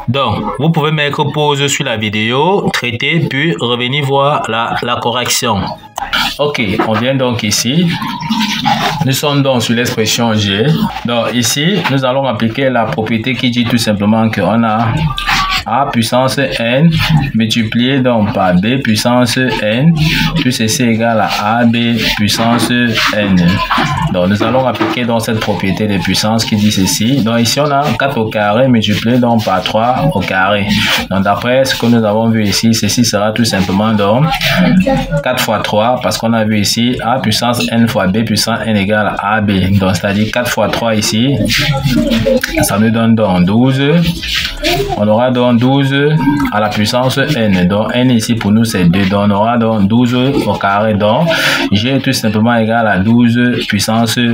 Donc, vous pouvez mettre pause sur la vidéo, traiter, puis revenir voir la correction. Ok, on vient donc ici. Nous sommes donc sur l'expression G. Donc ici, nous allons appliquer la propriété qui dit tout simplement qu'on a A puissance N multiplié donc par B puissance N, tout ceci égale à AB puissance N. Donc nous allons appliquer donc cette propriété de puissance qui dit ceci. Donc ici on a 4 au carré multiplié donc par 3 au carré. Donc d'après ce que nous avons vu ici, ceci sera tout simplement donc 4 fois 3 parce qu'on a vu ici A puissance N fois B puissance N égale à AB. Donc c'est-à-dire 4 fois 3 ici, ça nous donne donc 12. On aura donc 12 à la puissance N. Donc N ici pour nous c'est 2. Donc on aura donc 12 au carré. Donc G est tout simplement égal à 12 puissance 2.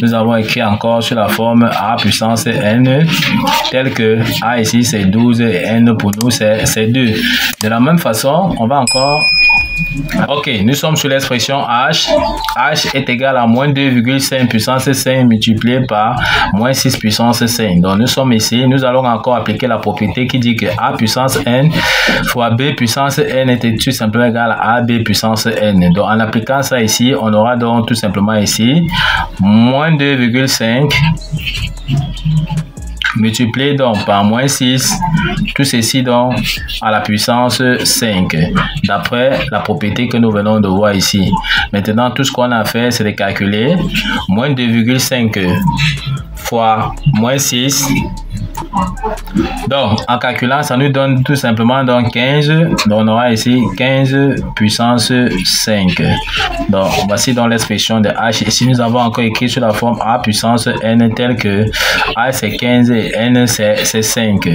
Nous avons écrit encore sur la forme A puissance N tel que A ici c'est 12 et N pour nous c'est 2. De la même façon, on va encore... Ok, nous sommes sur l'expression H. H est égal à moins 2,5 puissance 5 multiplié par moins 6 puissance 5. Donc nous sommes ici, nous allons encore appliquer la propriété qui dit que A puissance N fois B puissance N est tout simplement égal à AB puissance N. Donc en appliquant ça ici, on aura donc tout simplement ici moins 2,5 multiplié donc par moins 6, tout ceci donc à la puissance 5, d'après la propriété que nous venons de voir ici. Maintenant, tout ce qu'on a fait, c'est de calculer moins 2,5 fois moins 6. Donc, en calculant, ça nous donne tout simplement donc 15. Donc, on aura ici 15 puissance 5. Donc, voici donc l'expression de H. Ici, nous avons encore écrit sur la forme A puissance N telle que A c'est 15 et N c'est 5.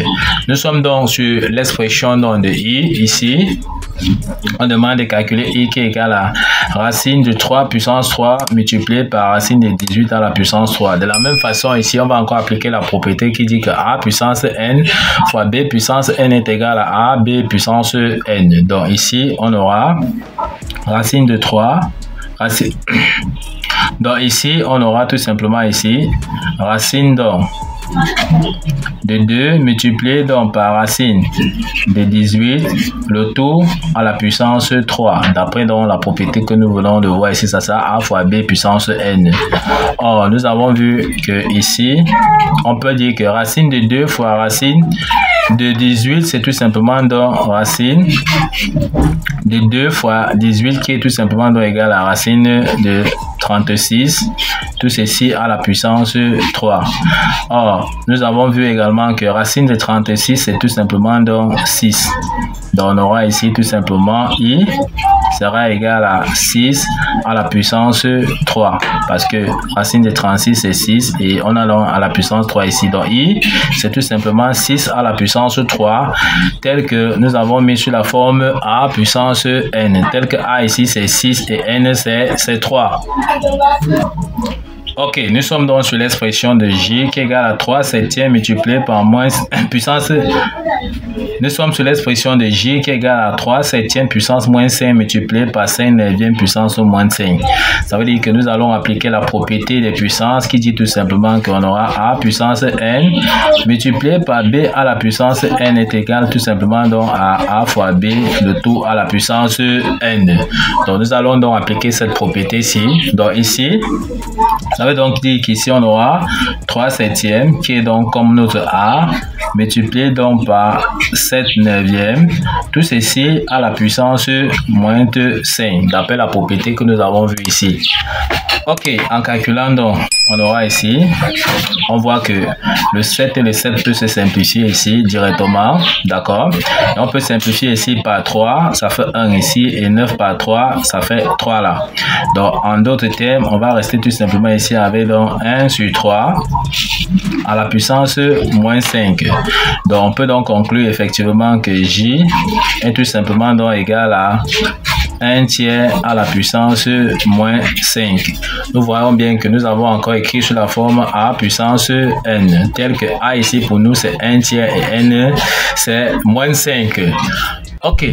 Nous sommes donc sur l'expression de I. Ici, on demande de calculer I qui est égal à racine de 3 puissance 3 multiplié par racine de 18 à la puissance 3. De la même façon, ici, on va encore appliquer la propriété qui dit que A puissance N fois B puissance N est égal à AB puissance N. Donc ici, on aura racine de 3. Donc ici, on aura tout simplement ici racine donc de 2 multiplié donc par racine de 18, le tout à la puissance 3. D'après donc la propriété que nous venons de voir ici, ça sera A fois B puissance N. Or, nous avons vu que ici, on peut dire que racine de 2 fois racine de 18, c'est tout simplement donc racine de 2 fois 18 qui est tout simplement donc égal à racine de 36, tout ceci à la puissance 3. Or, nous avons vu également que racine de 36, c'est tout simplement donc 6. Donc, on aura ici tout simplement I sera égal à 6 à la puissance 3. Parce que racine de 36, c'est 6 et on a donc à la puissance 3 ici. Donc, I, c'est tout simplement 6 à la puissance 3, tel que nous avons mis sur la forme A puissance N. Tel que A ici, c'est 6 et N, c'est 3. Ok, nous sommes donc sur l'expression de J qui est égale à 3 septièmes multiplié par moins puissance. Nous sommes sur l'expression de J qui est égale à 3 septièmes puissance moins 5 multiplié par 5 neuvième puissance moins 5. Ça veut dire que nous allons appliquer la propriété des puissances qui dit tout simplement qu'on aura A puissance N multiplié par B à la puissance N est égal tout simplement donc à A fois B, le tout à la puissance N. Donc nous allons donc appliquer cette propriété-ci. Donc ici, ça veut donc dire qu'ici on aura 3 septièmes qui est donc comme notre A multiplié donc par 7 neuvième, tout ceci à la puissance moins 5 d'après la propriété que nous avons vue ici. Ok, en calculant donc, on aura ici, on voit que le 7 et le 7 peut se simplifier ici directement, d'accord? On peut simplifier ici par 3, ça fait 1 ici, et 9 par 3, ça fait 3 là. Donc, en d'autres termes, on va rester tout simplement ici avec donc 1 sur 3 à la puissance moins 5. Donc, on peut donc conclure effectivement que J est tout simplement donc égal à 1 tiers à la puissance moins 5. Nous voyons bien que nous avons encore écrit sur la forme A puissance N, tel que A ici pour nous c'est 1 tiers et N c'est moins 5. Ok.